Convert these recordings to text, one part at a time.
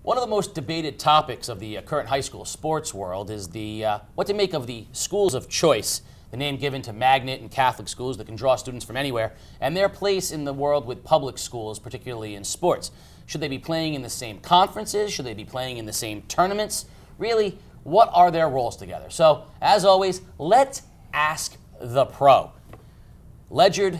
One of the most debated topics of the current high school sports world is what to make of the schools of choice, the name given to magnet and Catholic schools that can draw students from anywhere, and their place in the world with public schools, particularly in sports. Should they be playing in the same conferences? Should they be playing in the same tournaments? Really, what are their roles together? So, as always, let's ask the pro. Ledyard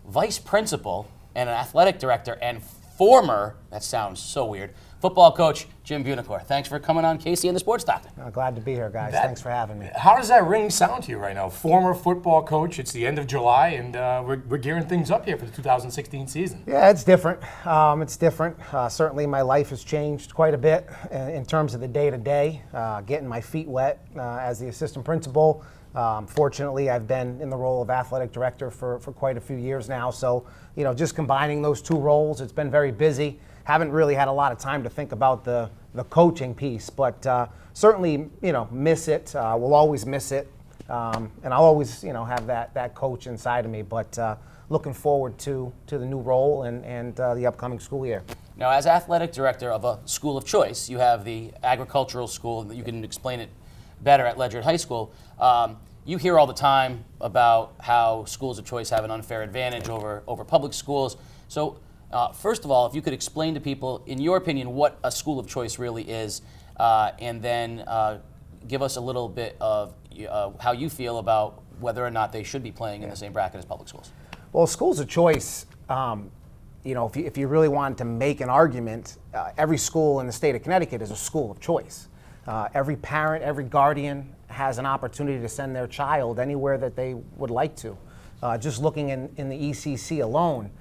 vice principal and an athletic director and former, that sounds so weird, football coach Jim Buonocore. Thanks for coming on Casey and the Sports Doctor. Glad to be here, guys. Thanks for having me. How does that ring sound to you right now? Former football coach, it's the end of July, and we're gearing things up here for the 2016 season. Yeah, it's different. Certainly my life has changed quite a bit in terms of the day-to-day, getting my feet wet as the assistant principal. Fortunately, I've been in the role of athletic director for quite a few years now. So, just combining those two roles, it's been very busy. Haven't really had a lot of time to think about the coaching piece, but certainly, miss it. We'll always miss it. And I'll always, have that coach inside of me. But looking forward to the new role and the upcoming school year. Now, as athletic director of a school of choice, you have the agricultural school, and you can explain it better at Ledyard High School. You hear all the time about how schools of choice have an unfair advantage over public schools. So, first of all, if you could explain to people, in your opinion, what a school of choice really is, and then give us a little bit of how you feel about whether or not they should be playing in the same bracket as public schools. Well, schools of choice, if you really wanted to make an argument, every school in the state of Connecticut is a school of choice. Every parent, every guardian has an opportunity to send their child anywhere that they would like to. Just looking in the ECC alone,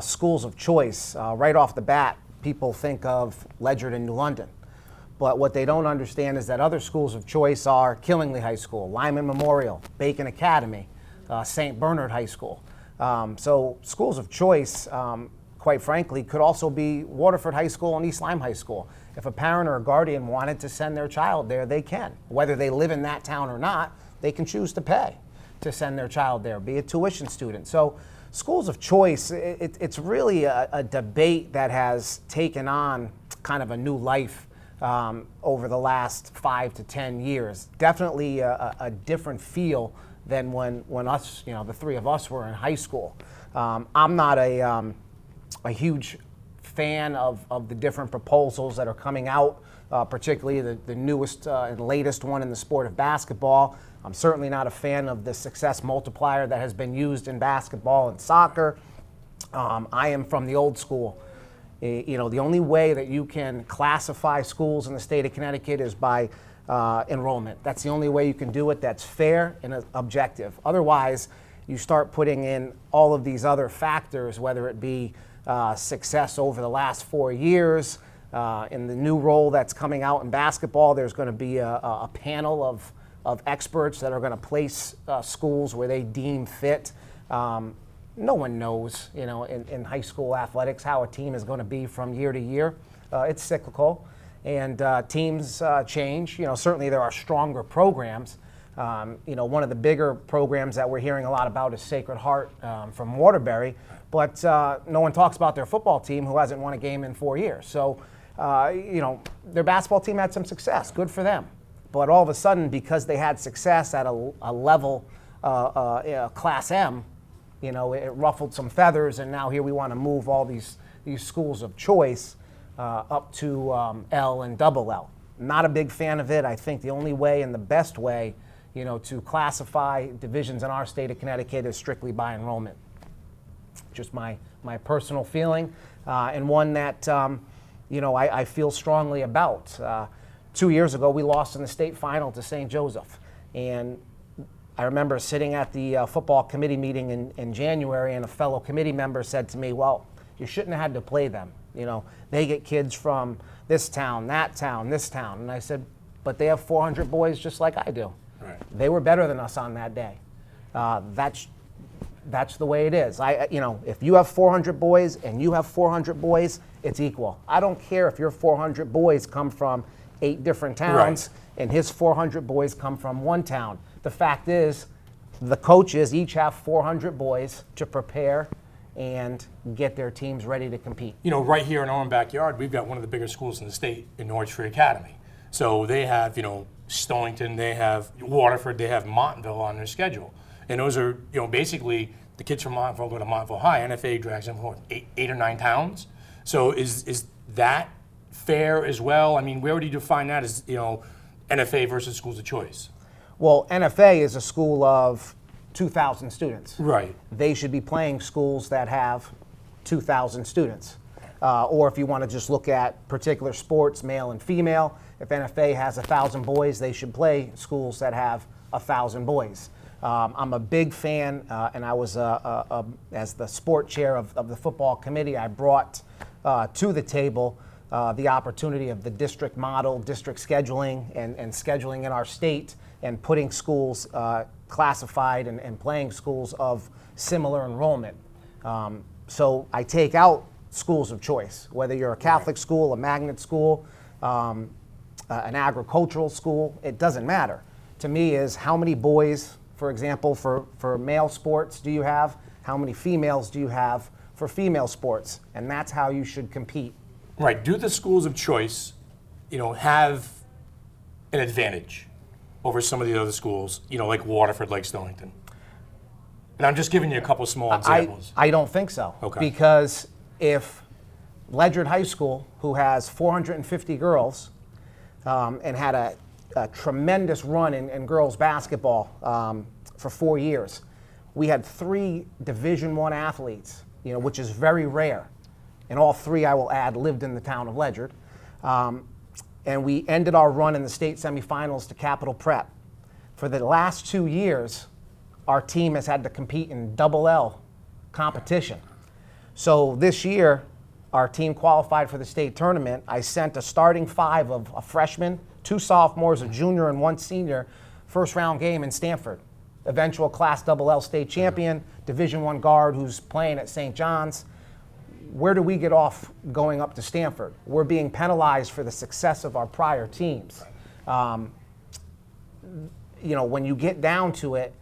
schools of choice, right off the bat, people think of Ledyard and New London. But what they don't understand is that other schools of choice are Killingly High School, Lyman Memorial, Bacon Academy, St. Bernard High School. So schools of choice, quite frankly, could also be Waterford High School and East Lyme High School. If a parent or a guardian wanted to send their child there, they can. Whether they live in that town or not, they can choose to pay to send their child there, be a tuition student. So schools of choice, it's really a debate that has taken on kind of a new life over the last 5 to 10 years. Definitely a different feel than when us, the three of us were in high school. I'm not a huge fan of the different proposals that are coming out, particularly the newest and latest one in the sport of basketball. I'm certainly not a fan of the success multiplier that has been used in basketball and soccer. I am from the old school. The only way that you can classify schools in the state of Connecticut is by enrollment. That's the only way you can do it that's fair and objective. Otherwise, you start putting in all of these other factors, whether it be success over the last 4 years. In the new role that's coming out in basketball, there's going to be a panel of experts that are going to place schools where they deem fit. No one knows, in high school athletics how a team is going to be from year to year. It's cyclical, and teams change. Certainly there are stronger programs. One of the bigger programs that we're hearing a lot about is Sacred Heart from Waterbury, but no one talks about their football team who hasn't won a game in 4 years. So, their basketball team had some success. Good for them. But all of a sudden, because they had success at a level, Class M, it ruffled some feathers, and now here we want to move all these schools of choice up to L and double L. Not a big fan of it. I think the only way and the best way to classify divisions in our state of Connecticut is strictly by enrollment. Just my personal feeling, and one that I feel strongly about. 2 years ago, we lost in the state final to St. Joseph, and I remember sitting at the football committee meeting in January, and a fellow committee member said to me, "Well, you shouldn't have had to play them. They get kids from this town, that town, this town." And I said, "But they have 400 boys just like I do." Right. They were better than us on that day. That's the way it is. If you have 400 boys and you have 400 boys, it's equal. I don't care if your 400 boys come from 8 different towns, right, and his 400 boys come from one town. The fact is, the coaches each have 400 boys to prepare and get their teams ready to compete. You know, right here in our own backyard, we've got one of the bigger schools in the state in Norwich Free Academy. So they have, you know, Stonington, they have Waterford, they have Montville on their schedule. And those are, you know, basically the kids from Montville go to Montville High. NFA drags them for eight or nine towns. So is that fair as well? I mean, where would you define that as, you know, NFA versus schools of choice? Well, NFA is a school of 2,000 students. Right. They should be playing schools that have 2,000 students. Or if you want to just look at particular sports, male and female, if NFA has 1,000 boys, they should play schools that have 1,000 boys. I'm a big fan, and I was, as the sport chair of the football committee, I brought to the table the opportunity of the district model, district scheduling, and scheduling in our state, and putting schools classified and playing schools of similar enrollment. So I take out schools of choice, whether you're a Catholic school, a magnet school, an agricultural school, it doesn't matter. To me is how many boys, for example, for male sports do you have? How many females do you have for female sports? And that's how you should compete. Right. Do the schools of choice, you know, have an advantage over some of the other schools, you know, like Waterford, like Stonington? And I'm just giving you a couple small examples. I don't think so. Okay. Because if Ledyard High School, who has 450 girls and had a tremendous run in girls basketball for 4 years, we had 3 Division I athletes, you know, which is very rare. And all 3, I will add, lived in the town of Ledyard. And we ended our run in the state semifinals to Capital Prep. For the last 2 years, our team has had to compete in double L competition. So this year, our team qualified for the state tournament. I sent a starting 5 of a freshman, 2 sophomores, a junior, and 1 senior, first round game in Stanford. Eventual Class double L state champion, Division I guard who's playing at St. John's. Where do we get off going up to Stanford? We're being penalized for the success of our prior teams. You know, when you get down to it,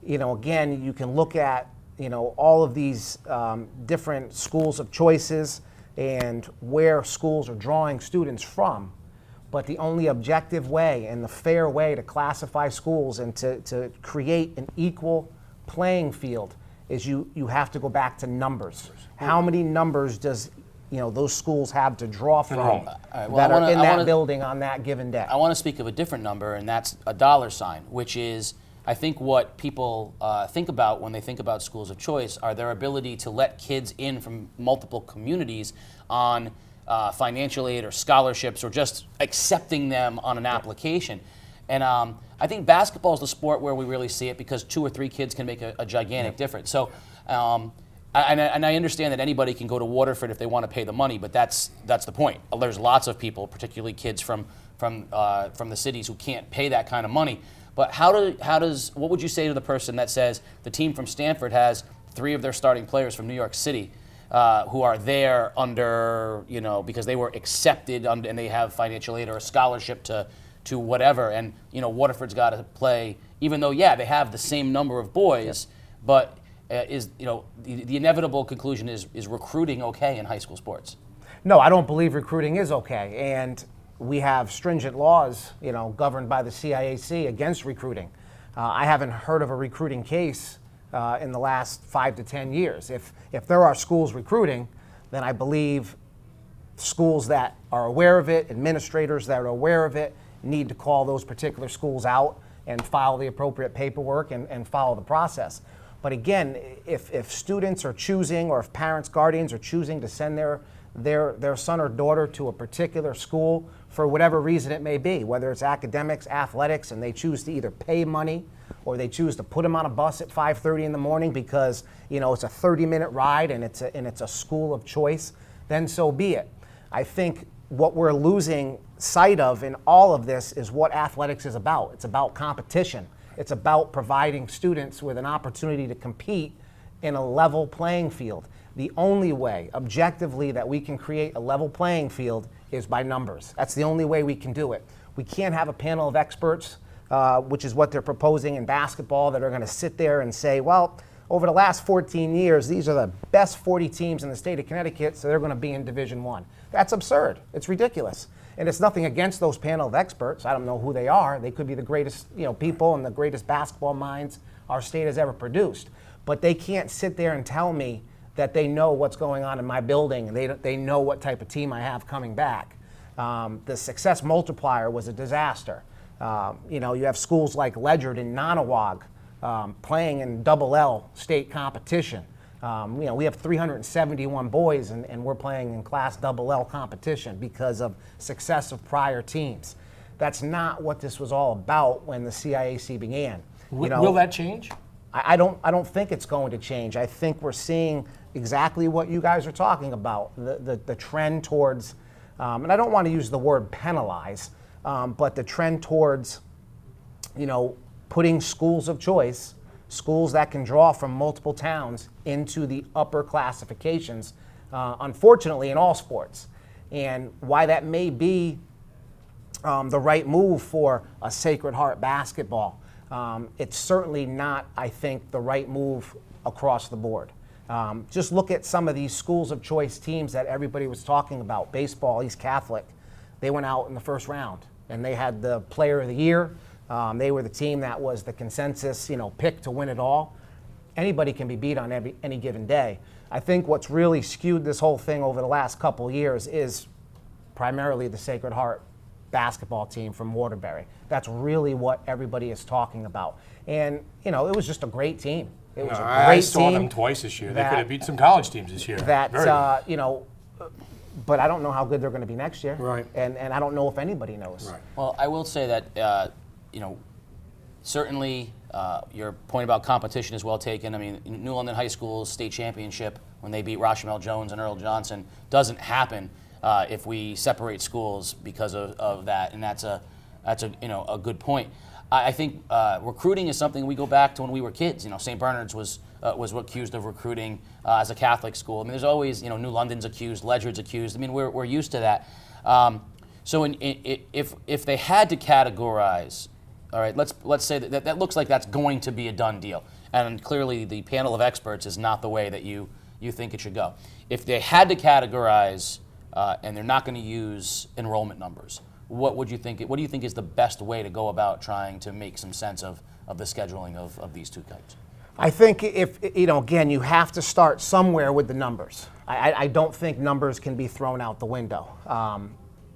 you know, again, you can look at, you know, all of these different schools of choices and where schools are drawing students from. But the only objective way and the fair way to classify schools and to create an equal playing field is you have to go back to numbers. How many numbers does, you know, those schools have to draw from that are in that building on that given day? I want to speak of a different number, and that's a dollar sign, which is, I think, what people think about when they think about schools of choice are their ability to let kids in from multiple communities on financial aid or scholarships or just accepting them on an application. And I think basketball is the sport where we really see it because 2 or 3 kids can make a gigantic difference. So, and I understand that anybody can go to Waterford if they want to pay the money, but that's the point. There's lots of people, particularly kids from the cities, who can't pay that kind of money. But what would you say to the person that says the team from Stanford has 3 of their starting players from New York City who are there under, you know, because they were accepted and they have financial aid or a scholarship to whatever, and, you know, Waterford's got to play, even though, yeah, they have the same number of boys, but is, you know, the inevitable conclusion is recruiting okay in high school sports? No, I don't believe recruiting is okay, and we have stringent laws, you know, governed by the CIAC against recruiting. I haven't heard of a recruiting case in the last 5 to 10 years. If there are schools recruiting, then I believe schools that are aware of it, administrators that are aware of it, need to call those particular schools out and file the appropriate paperwork and follow the process. But again, if students are choosing, or if parents, guardians are choosing to send their son or daughter to a particular school for whatever reason it may be, whether it's academics, athletics, and they choose to either pay money or they choose to put them on a bus at 5:30 in the morning because, you know, it's a 30-minute ride and it's a school of choice, then so be it. I think what we're losing sight of in all of this is what athletics is about. It's about competition. It's about providing students with an opportunity to compete in a level playing field. The only way, objectively, that we can create a level playing field is by numbers. That's the only way we can do it. We can't have a panel of experts, which is what they're proposing in basketball, that are going to sit there and say, well, over the last 14 years, these are the best 40 teams in the state of Connecticut, so they're going to be in Division I. That's absurd. It's ridiculous. And it's nothing against those panel of experts. I don't know who they are. They could be the greatest, people and the greatest basketball minds our state has ever produced. But they can't sit there and tell me that they know what's going on in my building and they know what type of team I have coming back. The success multiplier was a disaster. You have schools like Ledyard and Nonawag playing in double L state competition. We have 371 boys and we're playing in class double L competition because of success of prior teams. That's not what this was all about when the CIAC began. Will that change? I don't think it's going to change. I think we're seeing exactly what you guys are talking about, the trend towards, and I don't want to use the word penalize, but the trend towards, putting schools of choice, schools that can draw from multiple towns into the upper classifications, unfortunately in all sports. And why that may be the right move for a Sacred Heart basketball, it's certainly not, I think, the right move across the board. Just look at some of these schools of choice teams that everybody was talking about. Baseball, East Catholic, they went out in the first round and they had the player of the year. They were the team that was the consensus, pick to win it all. Anybody can be beat on any given day. I think what's really skewed this whole thing over the last couple of years is primarily the Sacred Heart basketball team from Waterbury. That's really what everybody is talking about. And, it was just a great team. It was a great I saw team them twice this year. They could have beat some college teams this year. That, Very good. But I don't know how good they're going to be next year. Right. And I don't know if anybody knows. Right. Well, I will say that, certainly your point about competition is well taken. I mean, New London High School's state championship, when they beat Rochamel Jones and Earl Johnson, doesn't happen if we separate schools because of that, and that's a good point. I think recruiting is something we go back to when we were kids. St. Bernard's was accused of recruiting as a Catholic school. I mean, there's always, New London's accused, Ledyard's accused. I mean, we're used to that. So if they had to categorize, all right, let's say that looks like that's going to be a done deal, and clearly the panel of experts is not the way that you think it should go. If they had to categorize and they're not going to use enrollment numbers, what do you think is the best way to go about trying to make some sense of the scheduling of these two types? I think if, again, you have to start somewhere with the numbers. I don't think numbers can be thrown out the window.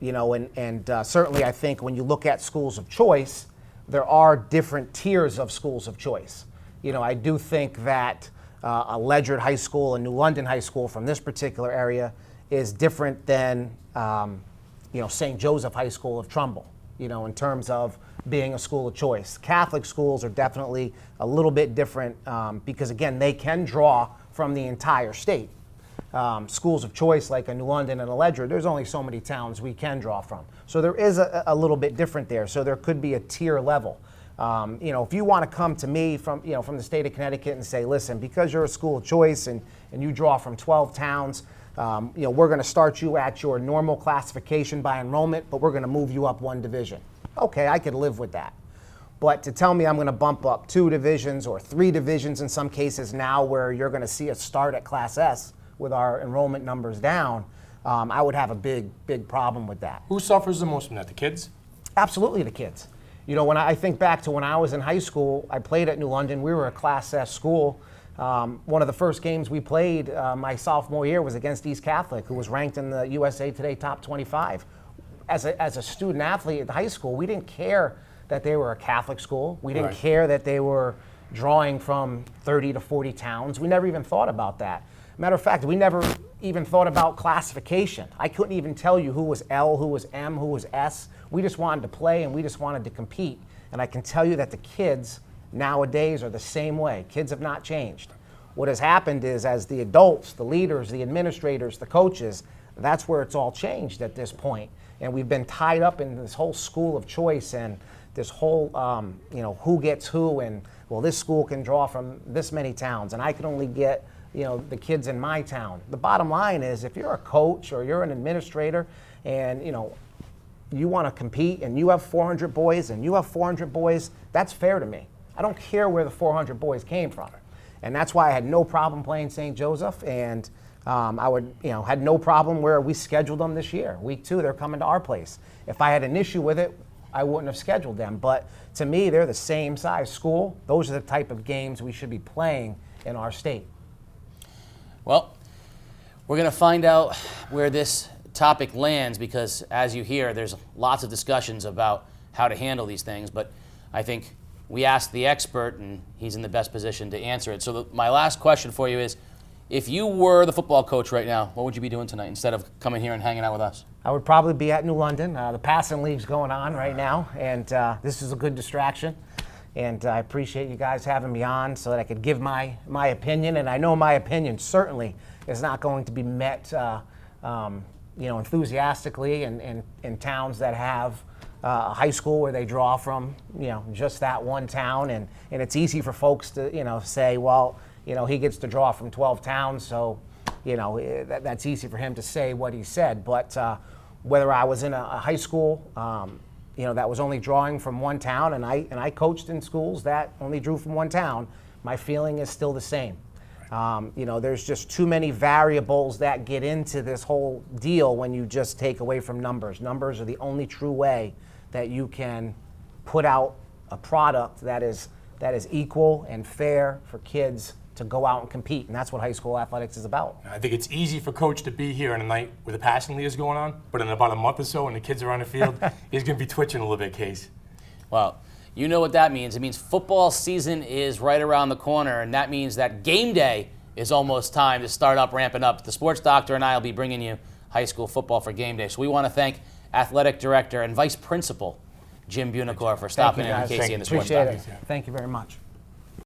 Certainly I think when you look at schools of choice, there are different tiers of schools of choice. I do think that a Ledyard High School and New London High School from this particular area is different than St. Joseph High School of Trumbull, in terms of being a school of choice. Catholic schools are definitely a little bit different because, again, they can draw from the entire state. Schools of choice like a New London and a Ledyard, there's only so many towns we can draw from. So there is a little bit different there. So there could be a tier level. If you want to come to me from the state of Connecticut and say, listen, because you're a school of choice and you draw from 12 towns, we're going to start you at your normal classification by enrollment, but we're going to move you up one division. Okay, I could live with that. But to tell me I'm going to bump up 2 divisions or 3 divisions in some cases now where you're going to see us start at Class S with our enrollment numbers down, I would have a big problem with that. Who suffers the most from that? The kids? Absolutely the kids. When I think back to when I was in high school, I played at New London. We were a Class S school. One of the first games we played my sophomore year was against East Catholic, who was ranked in the USA Today Top 25. As a student athlete at the high school, we didn't care that they were a Catholic school. We didn't care that they were drawing from 30 to 40 towns. We never even thought about that. Matter of fact, we never even thought about classification. I couldn't even tell you who was L, who was M, who was S. We just wanted to play and we just wanted to compete. And I can tell you that the kids nowadays are the same way. Kids have not changed. What has happened is, as the adults, the leaders, the administrators, the coaches, that's where it's all changed at this point. And we've been tied up in this whole school of choice and this whole, who gets who, and, well, this school can draw from this many towns, and I can only get, the kids in my town. The bottom line is, if you're a coach or you're an administrator and, you want to compete and you have 400 boys and you have 400 boys, that's fair to me. I don't care where the 400 boys came from. And that's why I had no problem playing St. Joseph, and had no problem where we scheduled them this year. Week 2, they're coming to our place. If I had an issue with it, I wouldn't have scheduled them. But to me, they're the same size school. Those are the type of games we should be playing in our state. Well, we're going to find out where this topic lands because, as you hear, there's lots of discussions about how to handle these things. But I think we asked the expert, and he's in the best position to answer it. So my last question for you is, if you were the football coach right now, what would you be doing tonight instead of coming here and hanging out with us? I would probably be at New London. The passing league's going on right now, and this is a good distraction. And I appreciate you guys having me on so that I could give my opinion. And I know my opinion certainly is not going to be met enthusiastically in towns that have a high school where they draw from just that one town. And it's easy for folks to say, well, he gets to draw from 12 towns, so that's easy for him to say what he said. But whether I was in a high school that was only drawing from one town, and I coached in schools that only drew from one town, my feeling is still the same. There's just too many variables that get into this whole deal when you just take away from numbers. Numbers are the only true way that you can put out a product that is equal and fair for kids to go out and compete, and that's what high school athletics is about. I think it's easy for Coach to be here on a night where the passing league is going on, but in about a month or so when the kids are on the field, he's going to be twitching a little bit, Case. Well, you know what that means. It means football season is right around the corner, and that means that game day is almost time to start ramping up. The sports doctor and I will be bringing you high school football for game day. So we want to thank Athletic Director and Vice Principal Jim Buonocore for stopping in Casey and the sports doctor. Appreciate it. Thank you very much.